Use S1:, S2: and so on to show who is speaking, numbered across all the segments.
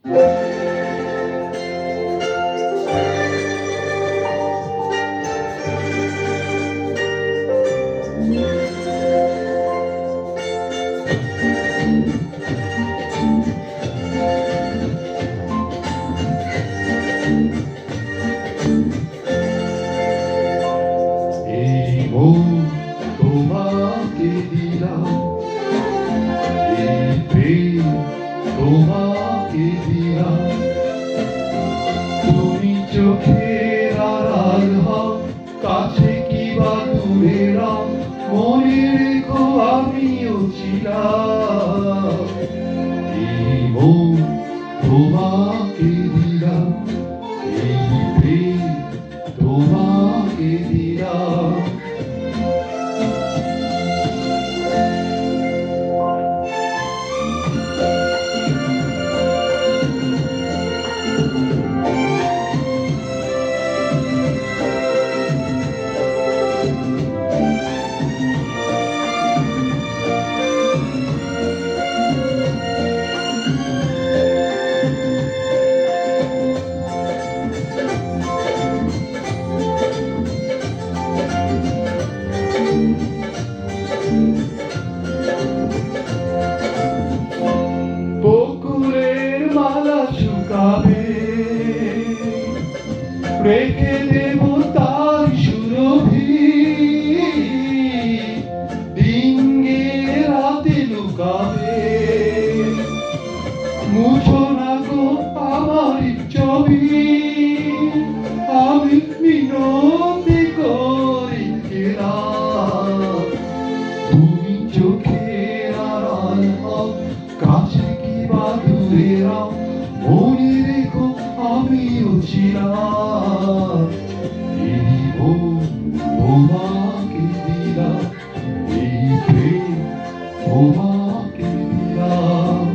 S1: এই মন তোমাকে দিলাম, এই প্রেম তোমাকে দিলাম। তুমি চোখের আড়াল হও, কাছে কি বা দূরে রাও, মনে রেখো আমিও ছিলাম। এই মন তোমাকে দিলাম, এই প্রেম তোমাকে দিলাম। বকুলের মালা শুকাবে, রেখে দেব তার সুরভি। ডিঙ্গে রাতে লুকাবে, মুছো না গো আমার ছবি। আমি মিনতি করি গেলাম, তুমি চোখের আড়াল হও, কাছে কি বা দূরে রাও, মনে রেখো আমিও ছিলাম। এই মন তোমাকে দিলাম, এই প্রেম তোমাকে দিলাম।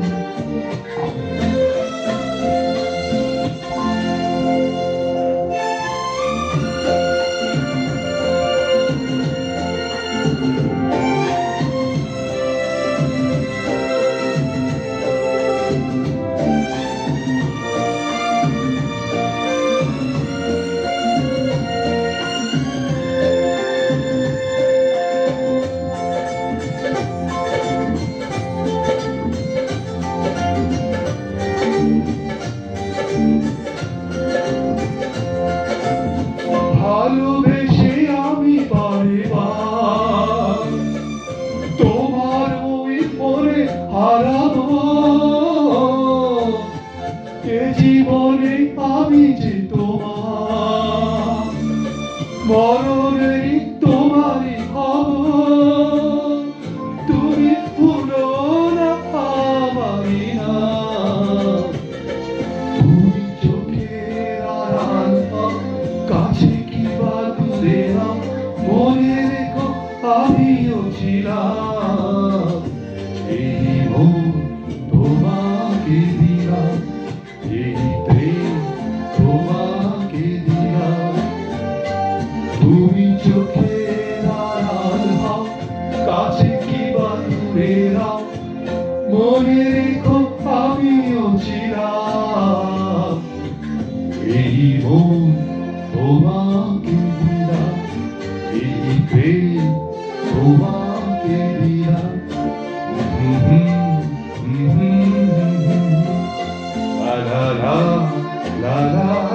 S1: ভালোবেসে আমি বারেবার তোমার ওই পরে হারাবো। এ জীবনে আমি যে তোমার, মরণেই তোমারই হব। তুমি ভুলো না আমারই নাম। তুমি চোখের আড়াল হও, কাছে কি বা দূরে রাও, মনে রেখো আমিও ছিলাম। এই মন তোমাকে দিলাম, এই প্রেম তোমাকে দিলাম। তুমি চোখের আড়াল হও, কাছে কি বা দূরে রাও, মনে রেখো আমিও ছিলাম। এই মন তোমাকে দিলাম, এই প্রেম তোমাকে দিলাম। লা লা লা লা লা।